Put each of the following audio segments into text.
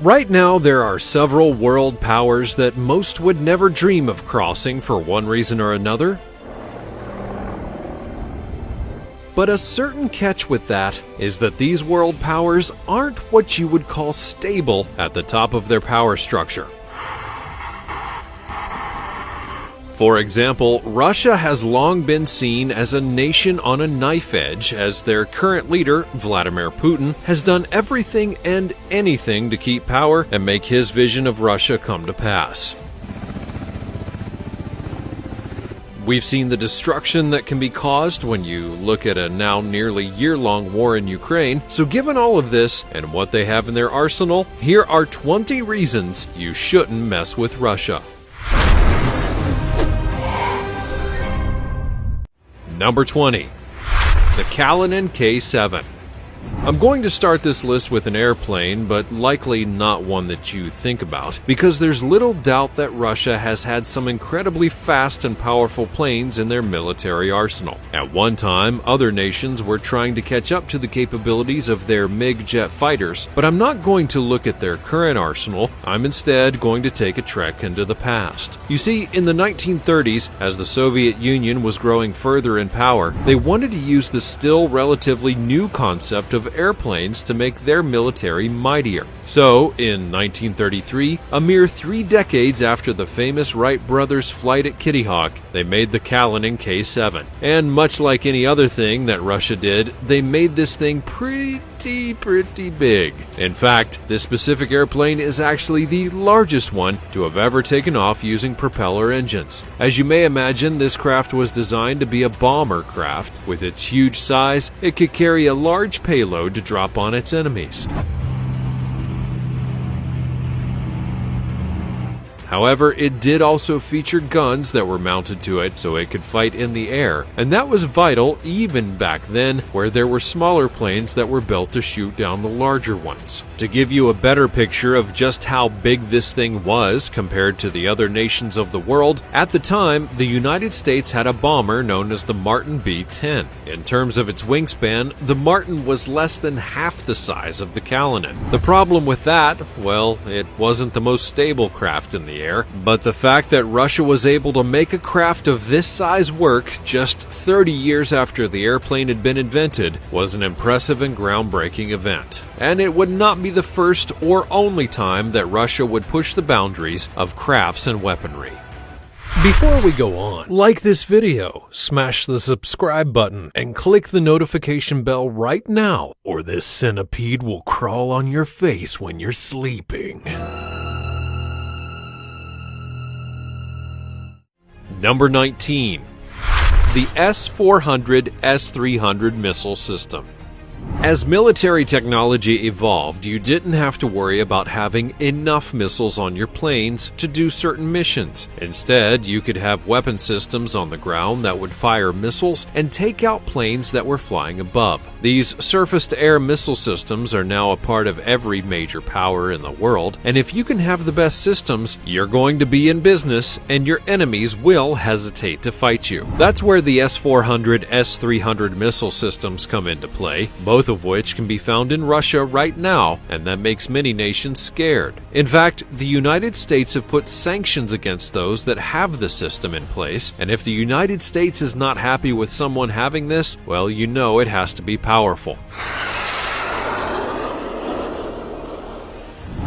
Right now, there are several world powers that most would never dream of crossing for one reason or another. But a certain catch with that is that these world powers aren't what you would call stable at the top of their power structure. For example, Russia has long been seen as a nation on a knife edge, as their current leader, Vladimir Putin, has done everything and anything to keep power and make his vision of Russia come to pass. We've seen the destruction that can be caused when you look at a now nearly year-long war in Ukraine, so given all of this and what they have in their arsenal, here are 20 reasons you shouldn't mess with Russia. Number 20. The Kalinin K7. I'm going to start this list with an airplane, but likely not one that you think about, because there's little doubt that Russia has had some incredibly fast and powerful planes in their military arsenal. At one time, other nations were trying to catch up to the capabilities of their MiG jet fighters, but I'm not going to look at their current arsenal. I'm instead going to take a trek into the past. You see, in the 1930s, as the Soviet Union was growing further in power, they wanted to use the still relatively new concept of airplanes to make their military mightier. So, in 1933, a mere 3 decades after the famous Wright brothers' flight at Kitty Hawk, they made the Kalinin K7. And much like any other thing that Russia did, they made this thing pretty big. In fact, this specific airplane is actually the largest one to have ever taken off using propeller engines. As you may imagine, this craft was designed to be a bomber craft. With its huge size, it could carry a large payload to drop on its enemies. However, it did also feature guns that were mounted to it so it could fight in the air, and that was vital even back then, where there were smaller planes that were built to shoot down the larger ones. To give you a better picture of just how big this thing was compared to the other nations of the world, at the time, the United States had a bomber known as the Martin B-10. In terms of its wingspan, the Martin was less than half the size of the Kalinin. The problem with that, well, it wasn't the most stable craft in the air, but the fact that Russia was able to make a craft of this size work just 30 years after the airplane had been invented was an impressive and groundbreaking event. And it would not be the first or only time that Russia would push the boundaries of crafts and weaponry. Before we go on, like this video, smash the subscribe button, and click the notification bell right now, or this centipede will crawl on your face when you're sleeping. Number 19. The S-400, S-300 missile system. As military technology evolved, you didn't have to worry about having enough missiles on your planes to do certain missions. Instead, you could have weapon systems on the ground that would fire missiles and take out planes that were flying above. These surface-to-air missile systems are now a part of every major power in the world, and if you can have the best systems, you're going to be in business, and your enemies will hesitate to fight you. That's where the S-400, S-300 missile systems come into play, both of which can be found in Russia right now, and that makes many nations scared. In fact, the United States have put sanctions against those that have the system in place, and if the United States is not happy with someone having this, well, you know it has to be powerful.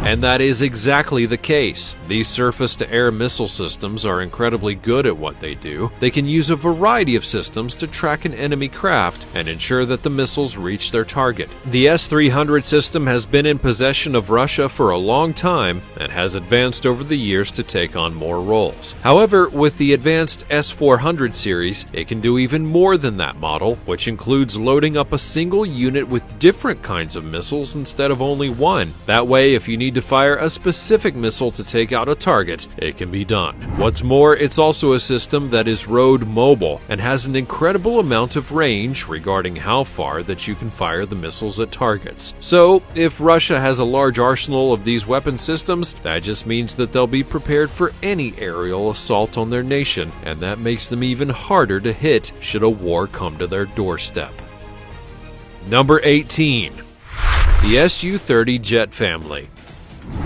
And that is exactly the case. These surface-to-air missile systems are incredibly good at what they do. They can use a variety of systems to track an enemy craft and ensure that the missiles reach their target. The S-300 system has been in possession of Russia for a long time and has advanced over the years to take on more roles. However, with the advanced S-400 series, it can do even more than that model, which includes loading up a single unit with different kinds of missiles instead of only one. That way, if you need to fire a specific missile to take out a target, it can be done. What's more, it's also a system that is road mobile and has an incredible amount of range regarding how far that you can fire the missiles at targets. So, if Russia has a large arsenal of these weapon systems, that just means that they'll be prepared for any aerial assault on their nation, and that makes them even harder to hit should a war come to their doorstep. Number 18. The Su-30 jet family.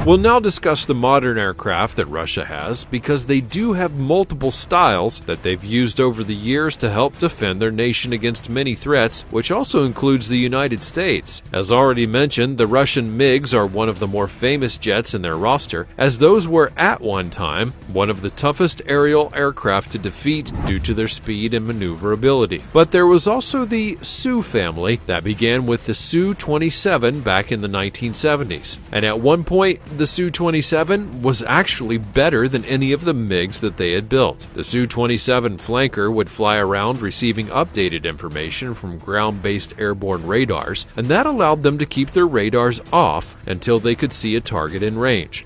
We'll now discuss the modern aircraft that Russia has because they do have multiple styles that they've used over the years to help defend their nation against many threats, which also includes the United States. As already mentioned, the Russian MiGs are one of the more famous jets in their roster, as those were at one time one of the toughest aerial aircraft to defeat due to their speed and maneuverability. But there was also the Su family that began with the Su-27 back in the 1970s, and at one point the Su-27 was actually better than any of the MiGs that they had built. The Su-27 flanker would fly around receiving updated information from ground-based airborne radars, and that allowed them to keep their radars off until they could see a target in range.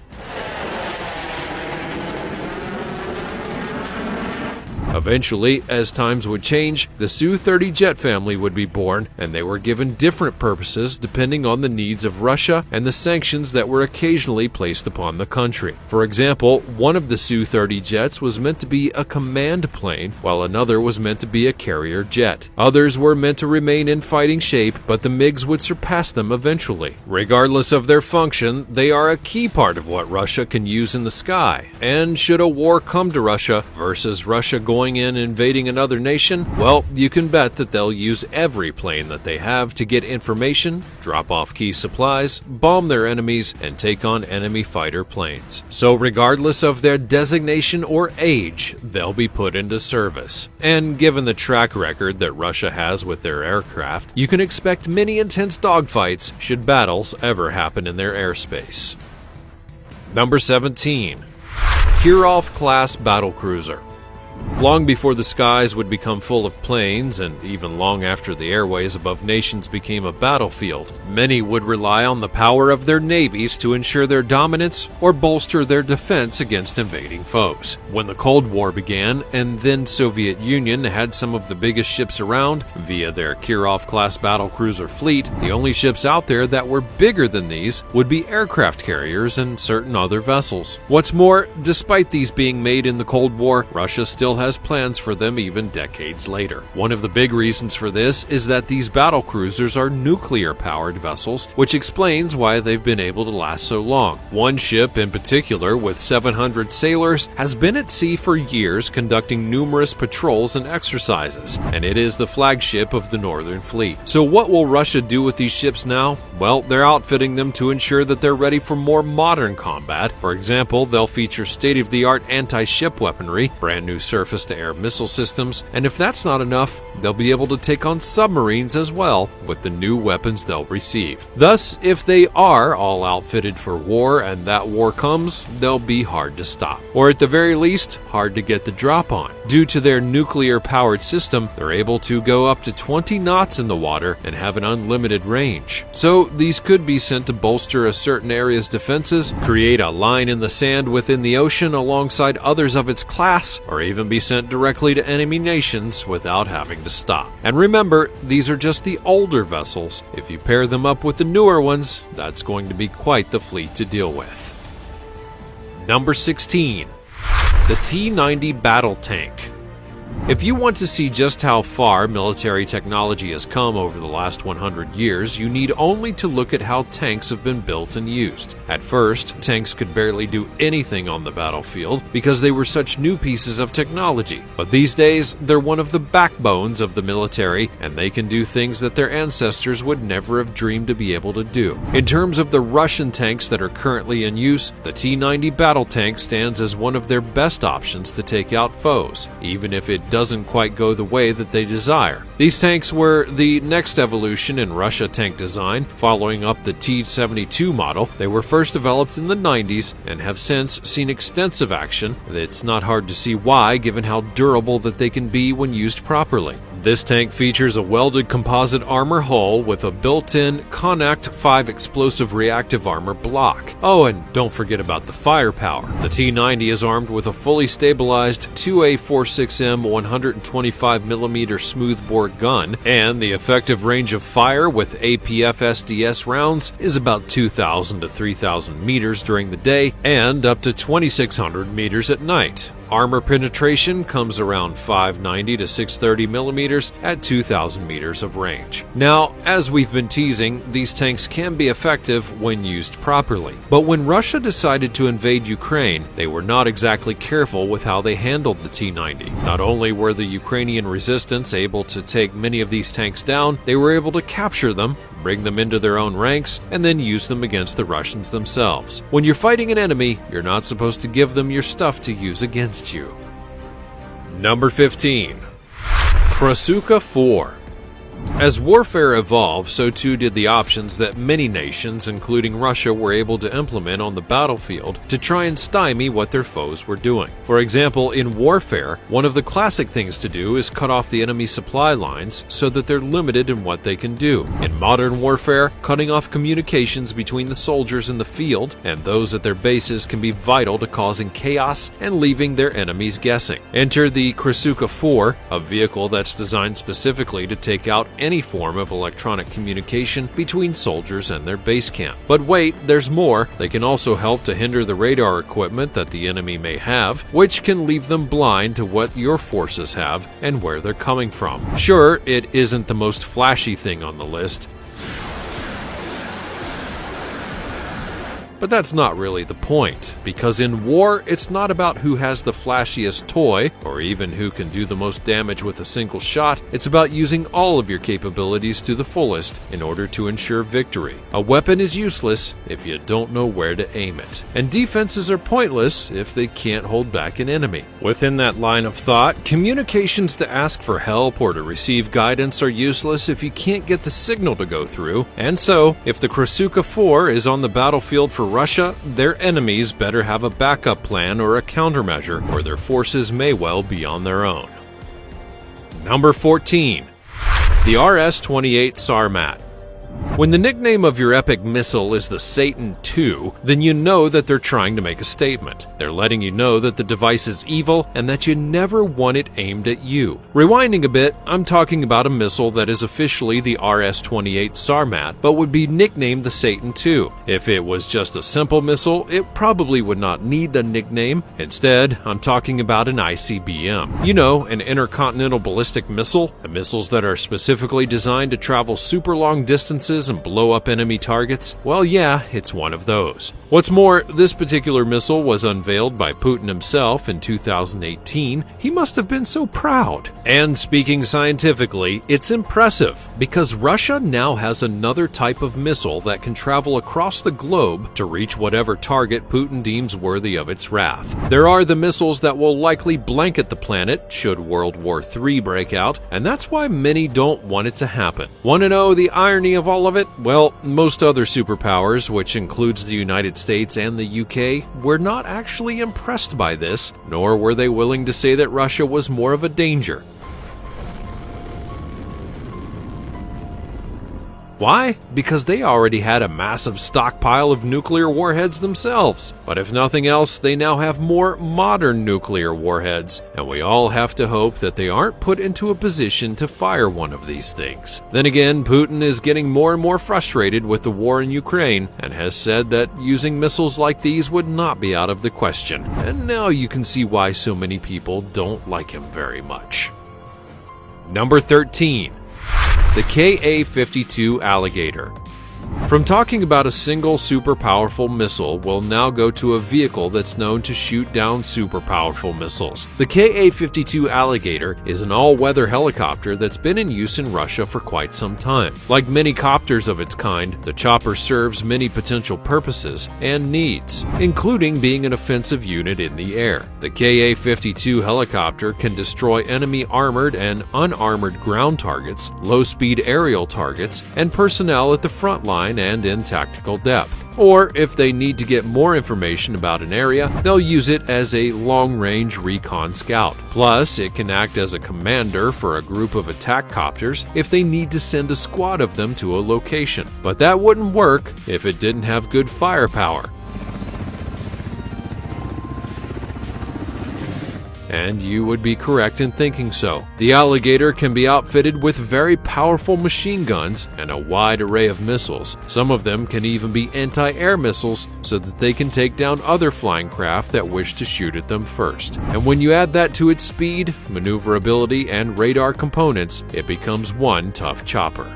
Eventually, as times would change, the Su-30 jet family would be born, and they were given different purposes depending on the needs of Russia and the sanctions that were occasionally placed upon the country. For example, one of the Su-30 jets was meant to be a command plane, while another was meant to be a carrier jet. Others were meant to remain in fighting shape, but the MiGs would surpass them eventually. Regardless of their function, they are a key part of what Russia can use in the sky, and should a war come to Russia versus Russia going in invading another nation, well, you can bet that they'll use every plane that they have to get information, drop off key supplies, bomb their enemies, and take on enemy fighter planes. So regardless of their designation or age, they'll be put into service. And given the track record that Russia has with their aircraft, you can expect many intense dogfights should battles ever happen in their airspace. Number 17. Kirov-class battlecruiser. Long before the skies would become full of planes, and even long after the airways above nations became a battlefield, many would rely on the power of their navies to ensure their dominance or bolster their defense against invading foes. When the Cold War began, and then Soviet Union had some of the biggest ships around via their Kirov-class battlecruiser fleet, the only ships out there that were bigger than these would be aircraft carriers and certain other vessels. What's more, despite these being made in the Cold War, Russia still has plans for them even decades later. One of the big reasons for this is that these battle cruisers are nuclear-powered vessels, which explains why they've been able to last so long. One ship in particular, with 700 sailors, has been at sea for years conducting numerous patrols and exercises, and it is the flagship of the Northern Fleet. So what will Russia do with these ships now? Well, they're outfitting them to ensure that they're ready for more modern combat. For example, they'll feature state-of-the-art anti-ship weaponry, brand new surface-to-air missile systems, and if that's not enough, they'll be able to take on submarines as well with the new weapons they'll receive. Thus, if they are all outfitted for war and that war comes, they'll be hard to stop, or at the very least, hard to get the drop on. Due to their nuclear-powered system, they're able to go up to 20 knots in the water and have an unlimited range. So these could be sent to bolster a certain area's defenses, create a line in the sand within the ocean alongside others of its class, or even be sent directly to enemy nations without having to stop. And remember, these are just the older vessels. If you pair them up with the newer ones, that's going to be quite the fleet to deal with. Number 16. The T-90 battle tank. If you want to see just how far military technology has come over the last 100 years, you need only to look at how tanks have been built and used. At first, tanks could barely do anything on the battlefield because they were such new pieces of technology. But these days, they're one of the backbones of the military, and they can do things that their ancestors would never have dreamed to be able to do. In terms of the Russian tanks that are currently in use, the T-90 battle tank stands as one of their best options to take out foes, even if it doesn't quite go the way that they desire. These tanks were the next evolution in Russia tank design, following up the T-72 model. They were first developed in the 90s and have since seen extensive action. It's not hard to see why, given how durable that they can be when used properly. This tank features a welded composite armor hull with a built-in Connacht 5 explosive reactive armor block. Oh, and don't forget about the firepower. The T-90 is armed with a fully stabilized 2A46M 125mm smoothbore gun, and the effective range of fire with APF SDS rounds is about 2,000 to 3,000 meters during the day and up to 2,600 meters at night. Armor penetration comes around 590 to 630 millimeters at 2,000 meters of range. Now, as we've been teasing, these tanks can be effective when used properly. But when Russia decided to invade Ukraine, they were not exactly careful with how they handled the T-90. Not only were the Ukrainian resistance able to take many of these tanks down, they were able to capture them, bring them into their own ranks, and then use them against the Russians themselves. When you're fighting an enemy, you're not supposed to give them your stuff to use against you. Number 15. Krasukha 4. As warfare evolved, so too did the options that many nations, including Russia, were able to implement on the battlefield to try and stymie what their foes were doing. For example, in warfare, one of the classic things to do is cut off the enemy supply lines so that they're limited in what they can do. In modern warfare, cutting off communications between the soldiers in the field and those at their bases can be vital to causing chaos and leaving their enemies guessing. Enter the Krasukha 4, a vehicle that's designed specifically to take out any form of electronic communication between soldiers and their base camp. But wait, there's more. They can also help to hinder the radar equipment that the enemy may have, which can leave them blind to what your forces have and where they're coming from. Sure, it isn't the most flashy thing on the list, but that's not really the point, because in war, it's not about who has the flashiest toy, or even who can do the most damage with a single shot. It's about using all of your capabilities to the fullest in order to ensure victory. A weapon is useless if you don't know where to aim it, and defenses are pointless if they can't hold back an enemy. Within that line of thought, communications to ask for help or to receive guidance are useless if you can't get the signal to go through, and so, if the Krasukha 4 is on the battlefield for Russia, their enemies better have a backup plan or a countermeasure, or their forces may well be on their own. Number 14. The RS-28 Sarmat. When the nickname of your epic missile is the Satan II, then you know that they're trying to make a statement. They're letting you know that the device is evil and that you never want it aimed at you. Rewinding a bit, I'm talking about a missile that is officially the RS-28 Sarmat, but would be nicknamed the Satan II. If it was just a simple missile, it probably would not need the nickname. Instead, I'm talking about an ICBM. You know, an intercontinental ballistic missile, the missiles that are specifically designed to travel super long distances and blow up enemy targets? Well, yeah, it's one of those. What's more, this particular missile was unveiled by Putin himself in 2018. He must have been so proud. And speaking scientifically, it's impressive, because Russia now has another type of missile that can travel across the globe to reach whatever target Putin deems worthy of its wrath. There are the missiles that will likely blanket the planet should World War III break out, and that's why many don't want it to happen. Want to know the irony of all of it? Well, most other superpowers, which includes the United States and the UK, were not actually impressed by this, nor were they willing to say that Russia was more of a danger. Why? Because they already had a massive stockpile of nuclear warheads themselves. But if nothing else, they now have more modern nuclear warheads, and we all have to hope that they aren't put into a position to fire one of these things. Then again, Putin is getting more and more frustrated with the war in Ukraine, and has said that using missiles like these would not be out of the question. And now you can see why so many people don't like him very much. Number 13. The Ka-52 Alligator. From talking about a single super powerful missile, we'll now go to a vehicle that's known to shoot down super powerful missiles. The Ka-52 Alligator is an all-weather helicopter that's been in use in Russia for quite some time. Like many copters of its kind, the chopper serves many potential purposes and needs, including being an offensive unit in the air. The Ka-52 helicopter can destroy enemy armored and unarmored ground targets, low-speed aerial targets, and personnel at the front line and in tactical depth. Or if they need to get more information about an area, they'll use it as a long-range recon scout. Plus, it can act as a commander for a group of attack copters if they need to send a squad of them to a location. But that wouldn't work if it didn't have good firepower. and you would be correct in thinking so. The Alligator can be outfitted with very powerful machine guns and a wide array of missiles. Some of them can even be anti-air missiles so that they can take down other flying craft that wish to shoot at them first. And when you add that to its speed, maneuverability, and radar components, it becomes one tough chopper.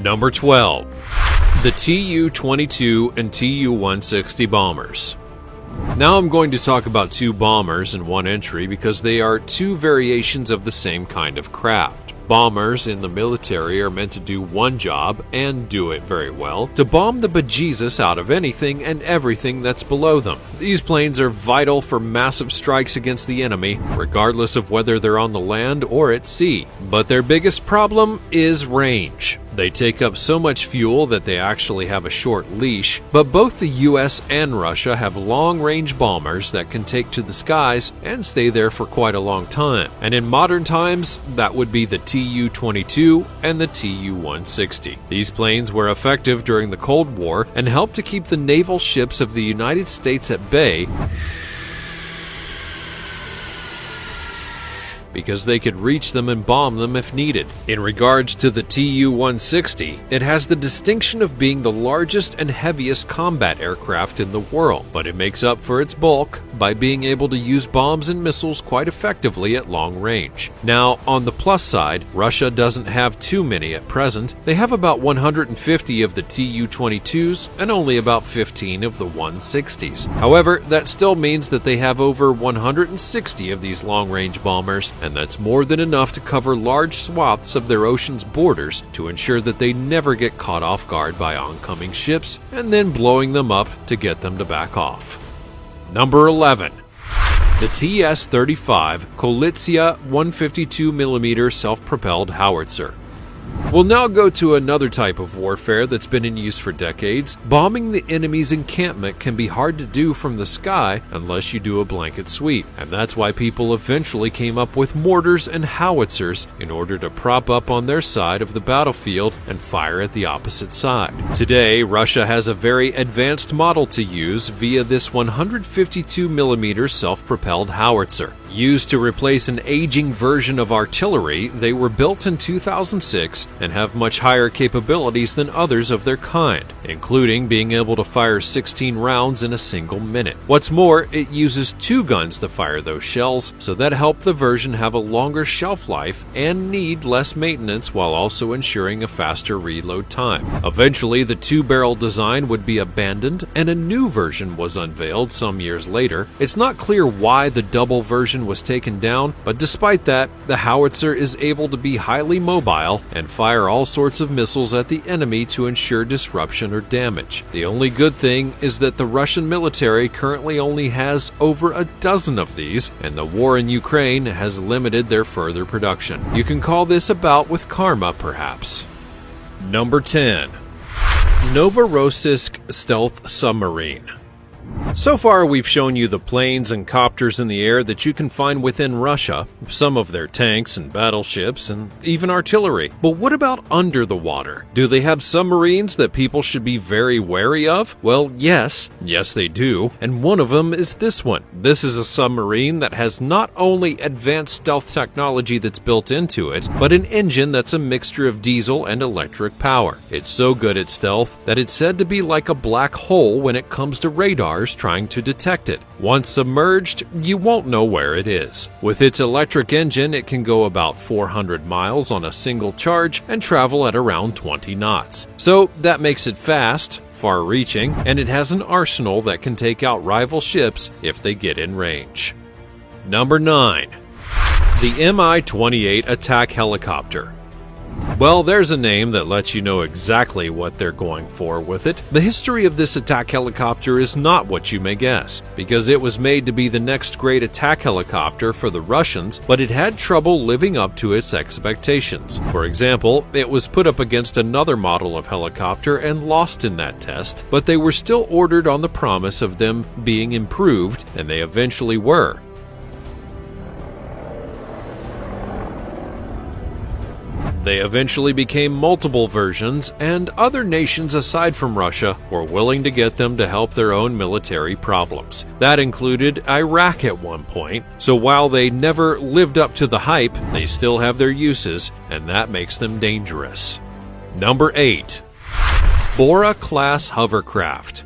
Number 12. The Tu-22 and Tu-160 bombers. Now I'm going to talk about two bombers in one entry because they are two variations of the same kind of craft. Bombers in the military are meant to do one job, and do it very well, to bomb the bejesus out of anything and everything that's below them. These planes are vital for massive strikes against the enemy, regardless of whether they're on the land or at sea. But their biggest problem is range. They take up so much fuel that they actually have a short leash, but both the US and Russia have long-range bombers that can take to the skies and stay there for quite a long time. And in modern times, that would be the Tu-22 and the Tu-160. These planes were effective during the Cold War and helped to keep the naval ships of the United States at bay because they could reach them and bomb them if needed. In regards to the Tu-160, it has the distinction of being the largest and heaviest combat aircraft in the world, but it makes up for its bulk by being able to use bombs and missiles quite effectively at long range. Now, on the plus side, Russia doesn't have too many at present. They have about 150 of the Tu-22s and only about 15 of the 160s. However, that still means that they have over 160 of these long-range bombers, and that's more than enough to cover large swaths of their ocean's borders to ensure that they never get caught off guard by oncoming ships and then blowing them up to get them to back off. Number 11. The TS-35 Kolizia 152mm self-propelled howitzer. We'll now go to another type of warfare that's been in use for decades. Bombing the enemy's encampment can be hard to do from the sky unless you do a blanket sweep, and that's why people eventually came up with mortars and howitzers in order to prop up on their side of the battlefield and fire at the opposite side. Today, Russia has a very advanced model to use via this 152mm self-propelled howitzer. Used to replace an aging version of artillery, they were built in 2006 and have much higher capabilities than others of their kind, including being able to fire 16 rounds in a single minute. What's more, it uses two guns to fire those shells, so that helped the version have a longer shelf life and need less maintenance while also ensuring a faster reload time. Eventually, the two-barrel design would be abandoned and a new version was unveiled some years later. It's not clear why the double version was taken down, but despite that, the howitzer is able to be highly mobile and fire all sorts of missiles at the enemy to ensure disruption or damage. The only good thing is that the Russian military currently only has over a dozen of these, and the war in Ukraine has limited their further production. You can call this a bout with karma, perhaps. Number 10. Novorossiysk Stealth Submarine. So far, we've shown you the planes and copters in the air that you can find within Russia, some of their tanks and battleships, and even artillery. But what about under the water? Do they have submarines that people should be very wary of? Well, yes they do, and one of them is this one. This is a submarine that has not only advanced stealth technology that's built into it, but an engine that's a mixture of diesel and electric power. It's so good at stealth that it's said to be like a black hole when it comes to radars trying to detect it. Once submerged, you won't know where it is. With its electric engine, it can go about 400 miles on a single charge and travel at around 20 knots. So that makes it fast, far-reaching, and it has an arsenal that can take out rival ships if they get in range. Number 9. The Mi-28 attack helicopter. Well, there's a name that lets you know exactly what they're going for with it. The history of this attack helicopter is not what you may guess, because it was made to be the next great attack helicopter for the Russians, but it had trouble living up to its expectations. For example, it was put up against another model of helicopter and lost in that test, but they were still ordered on the promise of them being improved, and they eventually were. They eventually became multiple versions, and other nations aside from Russia were willing to get them to help their own military problems. That included Iraq at one point, so while they never lived up to the hype, they still have their uses, and that makes them dangerous. Number 8. Bora-class hovercraft.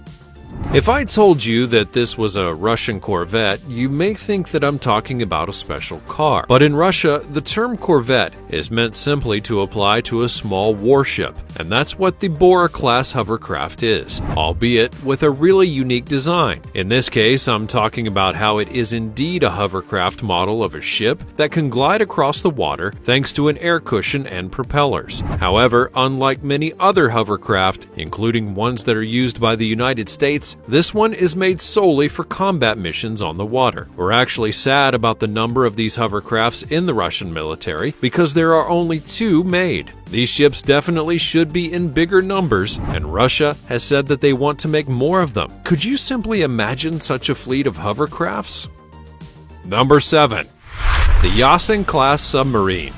If I told you that this was a Russian Corvette, you may think that I'm talking about a special car. But in Russia, the term Corvette is meant simply to apply to a small warship, and that's what the Bora-class hovercraft is, albeit with a really unique design. In this case, I'm talking about how it is indeed a hovercraft model of a ship that can glide across the water thanks to an air cushion and propellers. However, unlike many other hovercraft, including ones that are used by the United States, this one is made solely for combat missions on the water. We're actually sad about the number of these hovercrafts in the Russian military because there are only 2 made. These ships definitely should be in bigger numbers, and Russia has said that they want to make more of them. Could you simply imagine such a fleet of hovercrafts? Number 7. The Yasen-class submarine.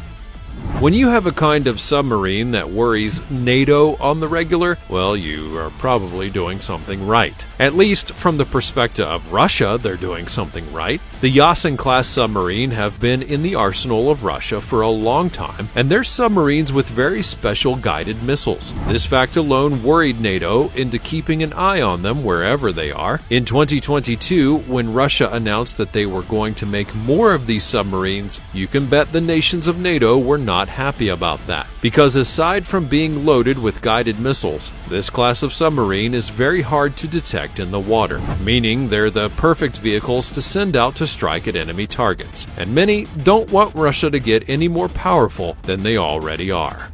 When you have a kind of submarine that worries NATO on the regular, well, you are probably doing something right. At least from the perspective of Russia, they're doing something right. The Yasen-class submarine have been in the arsenal of Russia for a long time, and they're submarines with very special guided missiles. This fact alone worried NATO into keeping an eye on them wherever they are. In 2022, when Russia announced that they were going to make more of these submarines, you can bet the nations of NATO were not happy about that, because aside from being loaded with guided missiles, this class of submarine is very hard to detect in the water, meaning they're the perfect vehicles to send out to strike at enemy targets, and many don't want Russia to get any more powerful than they already are.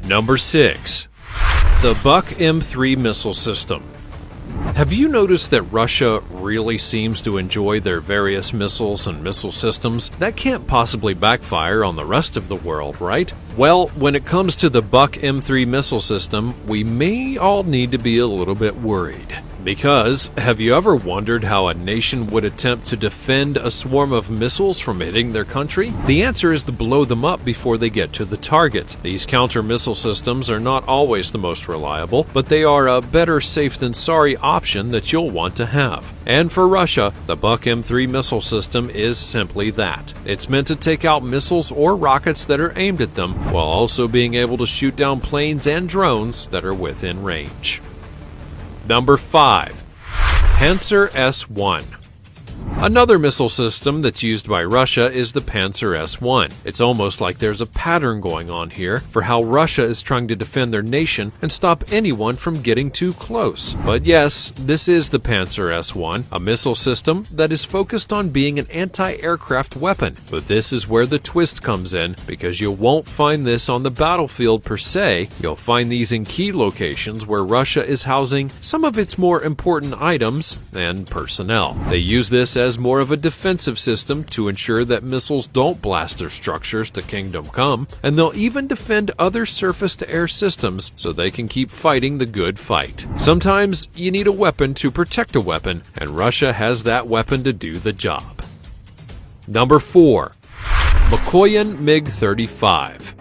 Number 6. The Buk M3 missile system. Have you noticed that Russia really seems to enjoy their various missiles and missile systems? That can't possibly backfire on the rest of the world, right? Well, when it comes to the Buk M3 missile system, we may all need to be a little bit worried. Because, have you ever wondered how a nation would attempt to defend a swarm of missiles from hitting their country? The answer is to blow them up before they get to the target. These counter-missile systems are not always the most reliable, but they are a better safe than sorry option that you'll want to have. And for Russia, the Buk M3 missile system is simply that. It's meant to take out missiles or rockets that are aimed at them, while also being able to shoot down planes and drones that are within range. Number 5. Panzer S-1. Another missile system that's used by Russia is the Panzer S-1. It's almost like there's a pattern going on here for how Russia is trying to defend their nation and stop anyone from getting too close. But yes, this is the Panzer S-1, a missile system that is focused on being an anti-aircraft weapon. But this is where the twist comes in, because you won't find this on the battlefield per se. You'll find these in key locations where Russia is housing some of its more important items and personnel. They use this as more of a defensive system to ensure that missiles don't blast their structures to kingdom come, and they'll even defend other surface-to-air systems so they can keep fighting the good fight. Sometimes you need a weapon to protect a weapon, and Russia has that weapon to do the job. Number 4. Mikoyan MiG-35.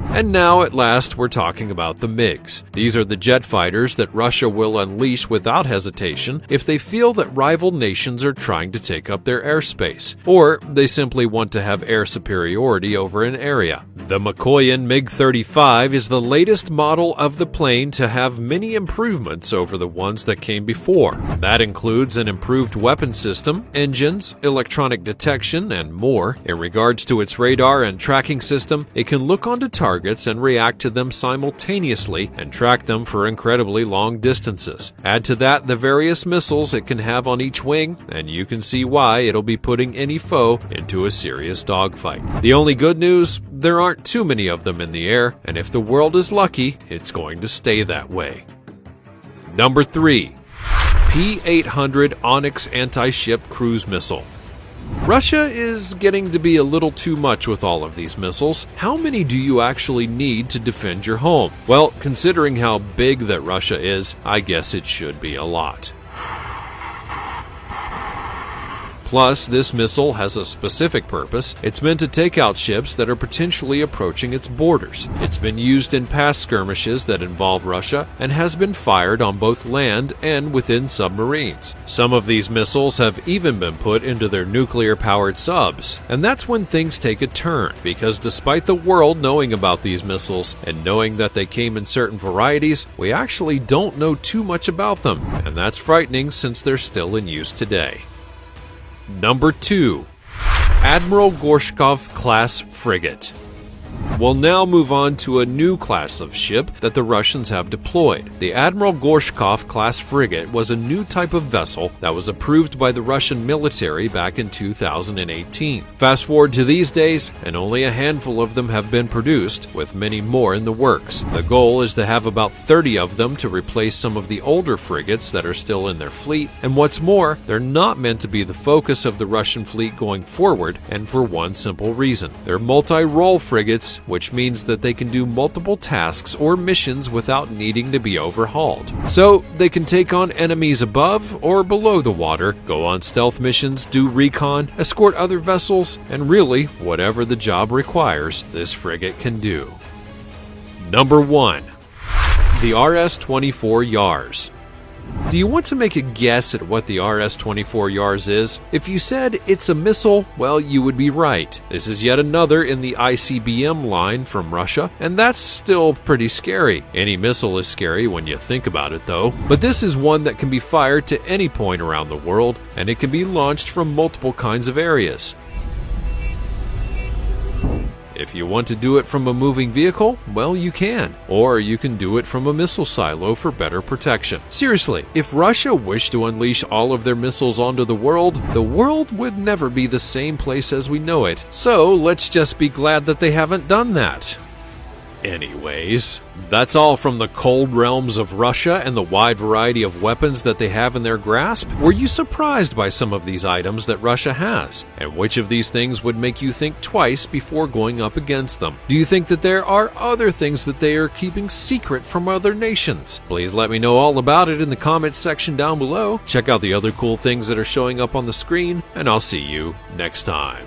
And now, at last, we're talking about the MiGs. These are the jet fighters that Russia will unleash without hesitation if they feel that rival nations are trying to take up their airspace, or they simply want to have air superiority over an area. The Mikoyan MiG-35 is the latest model of the plane to have many improvements over the ones that came before. That includes an improved weapon system, engines, electronic detection, and more. In regards to its radar and tracking system, it can look onto targets and react to them simultaneously and track them for incredibly long distances. Add to that the various missiles it can have on each wing, and you can see why it'll be putting any foe into a serious dogfight. The only good news, there aren't too many of them in the air, and if the world is lucky, it's going to stay that way. Number 3. P-800 Onyx anti-ship cruise missile. Russia is getting to be a little too much with all of these missiles. How many do you actually need to defend your home? Well, considering how big that Russia is, I guess it should be a lot. Plus, this missile has a specific purpose. It's meant to take out ships that are potentially approaching its borders. It's been used in past skirmishes that involve Russia and has been fired on both land and within submarines. Some of these missiles have even been put into their nuclear-powered subs. And that's when things take a turn, because despite the world knowing about these missiles and knowing that they came in certain varieties, we actually don't know too much about them, and that's frightening since they're still in use today. Number 2. Admiral Gorshkov class frigate. We'll now move on to a new class of ship that the Russians have deployed. The Admiral Gorshkov class frigate was a new type of vessel that was approved by the Russian military back in 2018. Fast forward to these days, and only a handful of them have been produced, with many more in the works. The goal is to have about 30 of them to replace some of the older frigates that are still in their fleet, and what's more, they're not meant to be the focus of the Russian fleet going forward, and for one simple reason. They're multi-role frigates, which means that they can do multiple tasks or missions without needing to be overhauled. So they can take on enemies above or below the water, go on stealth missions, do recon, escort other vessels, and really, whatever the job requires, this frigate can do. Number 1. The RS-24 Yars. Do you want to make a guess at what the RS-24 Yars is? If you said it's a missile, well, you would be right. This is yet another in the ICBM line from Russia, and that's still pretty scary. Any missile is scary when you think about it, though. But this is one that can be fired to any point around the world, and it can be launched from multiple kinds of areas. If you want to do it from a moving vehicle, well, you can. Or you can do it from a missile silo for better protection. Seriously, if Russia wished to unleash all of their missiles onto the world would never be the same place as we know it. So let's just be glad that they haven't done that. Anyways, that's all from the cold realms of Russia and the wide variety of weapons that they have in their grasp. Were you surprised by some of these items that Russia has? And which of these things would make you think twice before going up against them? Do you think that there are other things that they are keeping secret from other nations? Please let me know all about it in the comments section down below. Check out the other cool things that are showing up on the screen, and I'll see you next time.